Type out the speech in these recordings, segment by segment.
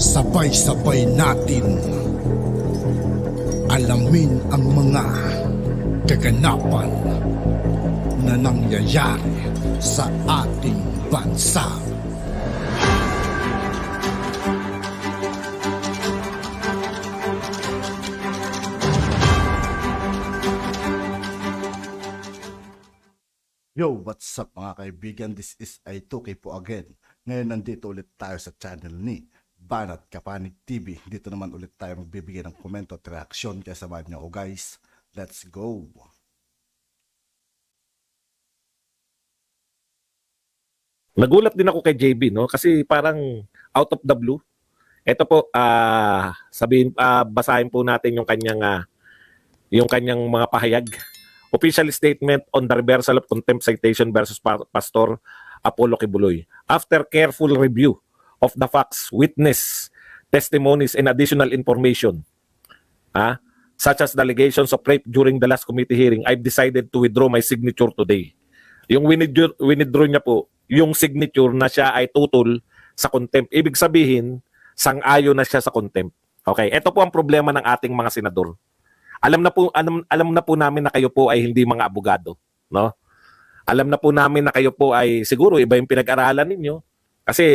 Sabay-sabay natin alamin ang mga kaganapan na nangyayari sa ating bansa. Yo, what's up mga kaibigan? This is I2K po again. Ngayon nandito ulit tayo sa channel ni Banat Kapanig TV. Dito naman ulit tayo magbibigay ng komento at reaksyon. Kaya samahan niyo ako guys. Let's go! Nagulat din ako kay JB, no? Kasi parang out of the blue. Ito po, basahin po natin yung kanyang mga pahayag. Official statement on the reversal of contempt citation versus Pastor Apollo Kibuloy. After careful review of the facts, witness, testimonies, and additional information, such as the allegations of rape during the last committee hearing, I've decided to withdraw my signature today. Yung withdraw niya po, yung signature na siya ay tutol sa contempt. Ibig sabihin, sang-ayon na siya sa contempt. Okay, ito po ang problema ng ating mga senador. Alam na po namin na kayo po ay hindi mga abogado, no? Alam na po namin na kayo po ay siguro iba yung pinag-aralan ninyo kasi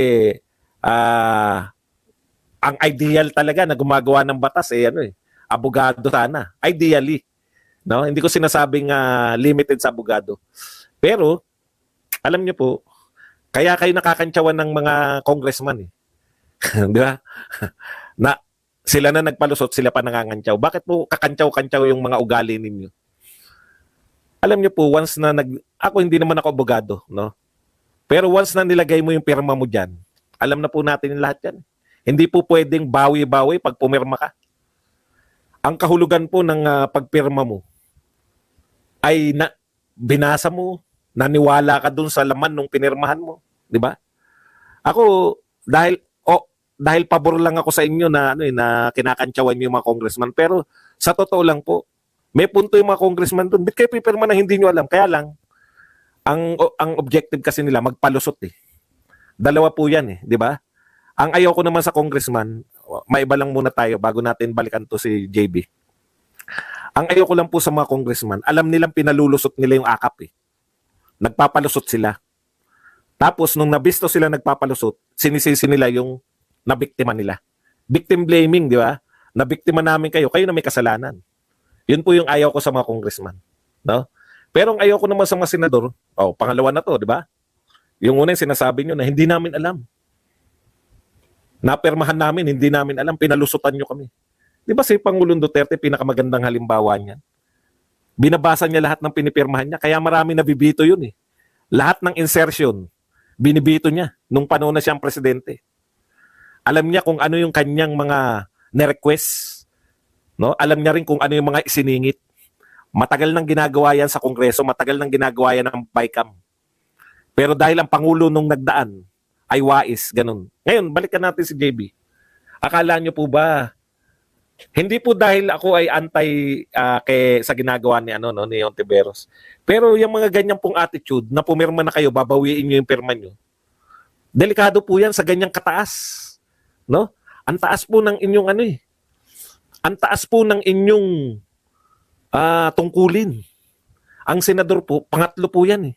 ang ideal talaga na gumagawa ng batas abogado sana. Ideally, no? Hindi ko sinasabing limited sa abogado. Pero alam niyo po, kaya kayo nakakantsawan ng mga congressman Di ba? Na sila na nagpalusot, sila pa nangangantsaw. Bakit po kakantsaw-kantsaw yung mga ugali ninyo? Alam niyo po, once na ako hindi naman ako abogado, no? Pero once na nilagay mo yung pirma mo dyan, alam na po natin yung lahat yan. Hindi po pwedeng bawi-bawi pag pumirma ka. Ang kahulugan po ng pagpirma mo ay binasa mo, naniwala ka dun sa laman nung pinirmahan mo. Di ba? Ako, dahil pabor lang ako sa inyo na kinakantsawan niyo yung mga congressman, pero sa totoo lang po, may punto yung mga congressman doon. Ba't kayo pipirma na hindi niyo alam? Kaya lang, ang objective kasi nila magpalusot Dalawa po yan di ba? Ang ayaw ko naman sa congressman, maiba lang muna tayo bago natin balikan to si JB. Ang ayaw ko lang po sa mga congressman, alam nilang pinalulusot nila yung akap Nagpapalusot sila. Tapos nung nabisto sila nagpapalusot, sinisisi nila yung nabiktima nila. Victim blaming, di ba? Nabiktima namin kayo na may kasalanan. Yun po yung ayaw ko sa mga congressman. No? Pero ang ayaw ko naman sa mga senador, pangalawa na to, di ba? Yung una yung sinasabi nyo na hindi namin alam. Napermahan namin, hindi namin alam, pinalusutan nyo kami. Di ba si Pangulong Duterte, pinakamagandang halimbawa niyan? Binabasa niya lahat ng pinipirmahan niya, kaya marami nabibito yun Lahat ng insertion, binibito niya nung panahon na siyang presidente. Alam niya kung ano yung kanyang mga na-request. No? Alam niya rin kung ano yung mga isiningit. Matagal nang ginagawa yan sa Kongreso, matagal nang ginagawa yan ng BICAM. Pero dahil ang Pangulo nung nagdaan ay wais, ganun. Ngayon, balikan natin si JB. Akala niyo po ba, hindi po dahil ako ay sa ginagawa ni Ontiveros. Pero yung mga ganyan pong attitude na pumirma na kayo, babawiin niyo yung pirma niyo. Delikado po yan sa ganyang kataas. No? Ang taas po ng inyong Ang taas po ng inyong tungkulin. Ang senador po, pangatlo po yan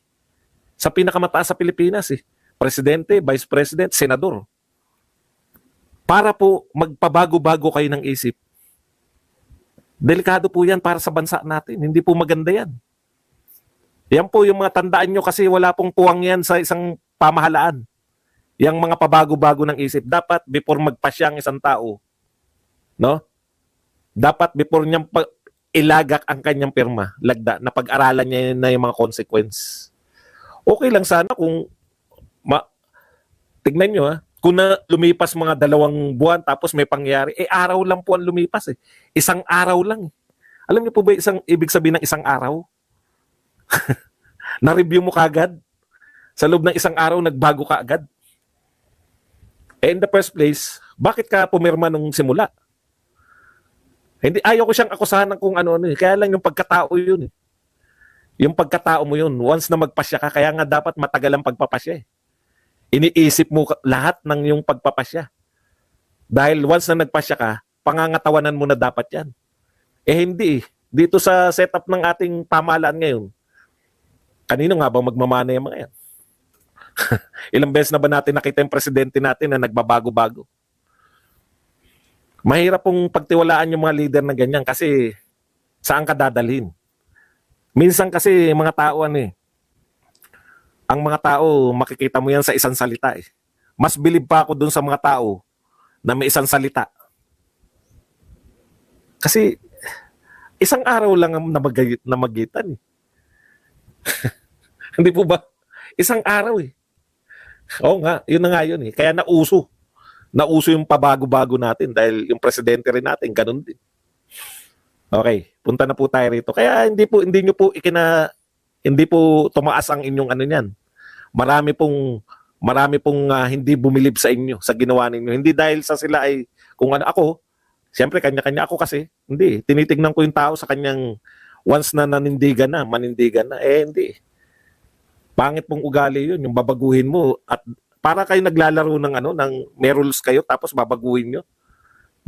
Sa pinakamataas sa Pilipinas Presidente, Vice President, Senador. Para po magpabago-bago kayo ng isip. Delikado po yan para sa bansa natin. Hindi po maganda yan. Yan po yung mga tandaan nyo kasi wala pong puwang yan sa isang pamahalaan. Yang mga pabago-bago ng isip, dapat before magpasya ang isang tao, no? Dapat before niyang ilagak ang kanyang pirma, na pag-aralan niya na yung mga consequence. Okay lang sana kung tignan niyo kung lumipas mga 2 buwan tapos may pangyari, araw lang po ang lumipas Isang araw lang. Alam niyo po ba ibig sabihin ng isang araw? Na-review mo kagad? Sa loob ng isang araw, nagbago ka agad? In the first place, bakit ka pumirma nung simula? Hindi, ayaw ko siyang akusahan ng kung ano. Kaya lang yung pagkatao yun. Yung pagkatao mo yun, once na magpasya ka, kaya nga dapat matagal ang pagpapasya Iniisip mo lahat ng yung pagpapasya. Dahil once na nagpasya ka, pangangatawanan mo na dapat yan. Hindi. Dito sa setup ng ating pamahalaan ngayon, kanino nga ba magmamana yung mga yan? Ilang beses na ba natin nakita yung presidente natin na nagbabago-bago? Mahirap pong pagtiwalaan yung mga leader na ganyan kasi saan ka dadalhin? Minsan kasi mga tao ang mga tao makikita mo yan sa isang salita eh. Mas bilib pa ako dun sa mga tao na may isang salita. Kasi isang araw lang ang namagitan eh. Hindi po ba? Isang araw eh. Oo nga, yun na nga yun eh. Kaya nauso. Nauso yung pabago-bago natin dahil yung presidente rin natin, ganun din. Okay, punta na po tayo rito. Kaya hindi po tumaas ang inyong ano niyan. Marami pong hindi bumilib sa inyo, sa ginawa ninyo. Hindi dahil sa sila ay kung ano ako, siyempre kanya-kanya ako kasi. Hindi, tinitingnan ko yung tao sa kanyang once na manindigan na, hindi. Pangit pong ugali yun, yung babaguhin mo at para kayo naglalaro ng may rules kayo tapos babaguhin nyo.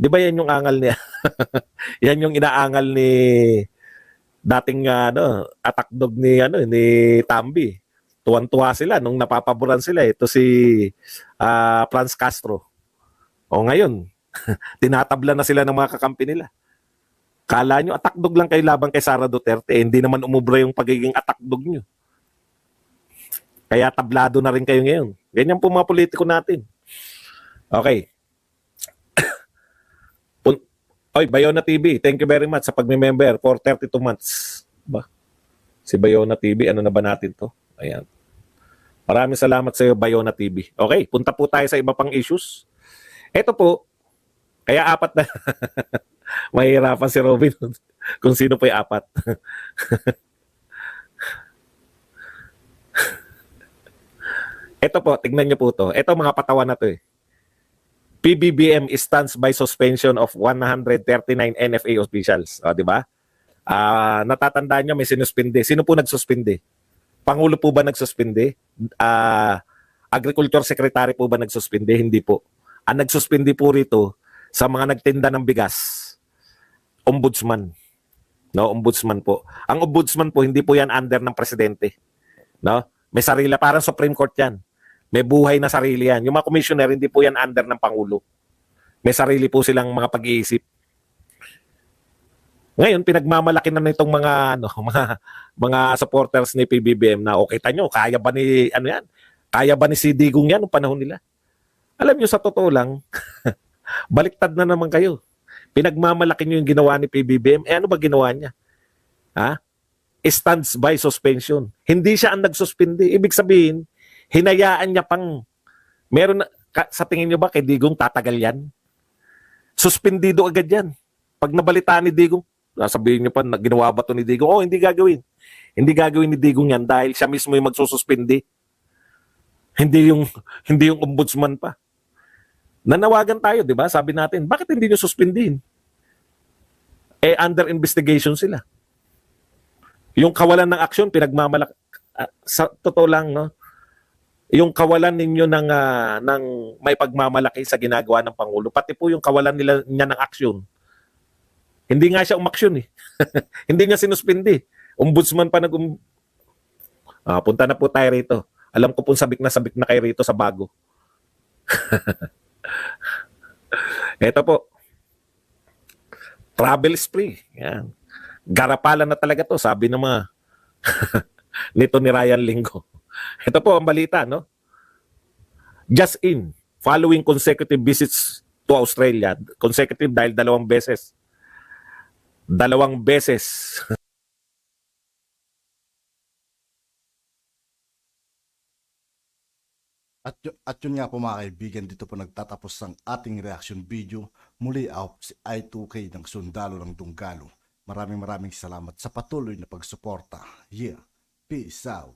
Di ba yan yung angal niya? Yan yung inaangal ni dating attack dog ni Tambi. Tuwan-tuwa sila nung napapaboran sila. Ito si Franz Castro. O ngayon, tinatabla na sila ng mga kakampi nila. Kala nyo, attack dog lang kayo laban kay Sara Duterte. Hindi naman umubra yung pagiging attack dog nyo. Kaya tablado na rin kayo ngayon. Ganyan po mga politiko natin. Okay. Oy, Bayona TV, thank you very much sa pagme-member for 32 months. Ba? Si Bayona TV, ano na ba natin to? Ayan. Maraming salamat sa iyo, Bayona TV. Okay, punta po tayo sa iba pang issues. Ito po, kaya apat na. Mahirapan si Robin kung sino po yung apat. Ito po, tignan niyo po to. Ito mga patawan na to eh. PBBM stands by suspension of 139 NFA officials. O, di ba? Natatandaan niyo may sinuspinde. Sino po nagsuspinde? Pangulo po ba nagsuspinde? Agriculture Secretary po ba nagsuspinde? Hindi po. Ang nagsuspinde po rito sa mga nagtinda ng bigas, ombudsman. No, ombudsman po. Ang ombudsman po, hindi po yan under ng presidente. No? May sarili, parang Supreme Court yan. May buhay na sarili yan. Yung mga commissioner, hindi po yan under ng Pangulo. May sarili po silang mga pag-iisip. Ngayon, pinagmamalaki na nitong mga supporters ni PBBM na okay tanyo, kaya ba ni Kaya ba ni si Digong yan noong panahon nila? Alam niyo sa totoo lang, baliktad na naman kayo. Pinagmamalaki niyo yung ginawa ni PBBM. Ano ba ginawa niya? Stands by suspension. Hindi siya ang nagsuspindi. Ibig sabihin, hinayaan niya pang sa tingin niyo ba kay Digong tatagal yan? Suspendido agad yan. Pag nabalitaan ni Digong, sabihin niyo pa, ginawa ba ito ni Digong? Oh, hindi gagawin. Hindi gagawin ni Digong yan dahil siya mismo yung magsususpindi. Hindi yung ombudsman pa. Nanawagan tayo, di ba? Sabi natin, bakit hindi nyo suspindihin? Under investigation sila. Yung kawalan ng aksyon, pinagmamalaki. Sa totoo lang, no? Yung kawalan ninyo ng may pagmamalaki sa ginagawa ng Pangulo, pati po yung kawalan niya ng aksyon. Hindi nga siya umaksyon eh. Hindi nga sinuspindi. Ombudsman pa punta na po tayo rito. Alam ko po sabik na kayo rito sa bago. Ito po. Travel spree. Yan. Garapalan na talaga to, sabi ng mga nito ni Ryan Lingo. Ito po ang balita, no? Just in, following consecutive visits to Australia, consecutive dahil dalawang beses. At yun nga po mga kaibigan, dito po nagtatapos ang ating reaction video. Muli ako si I2K ng Sundalo ng Dunggalo. Maraming salamat sa patuloy na pagsuporta. Yeah, peace out.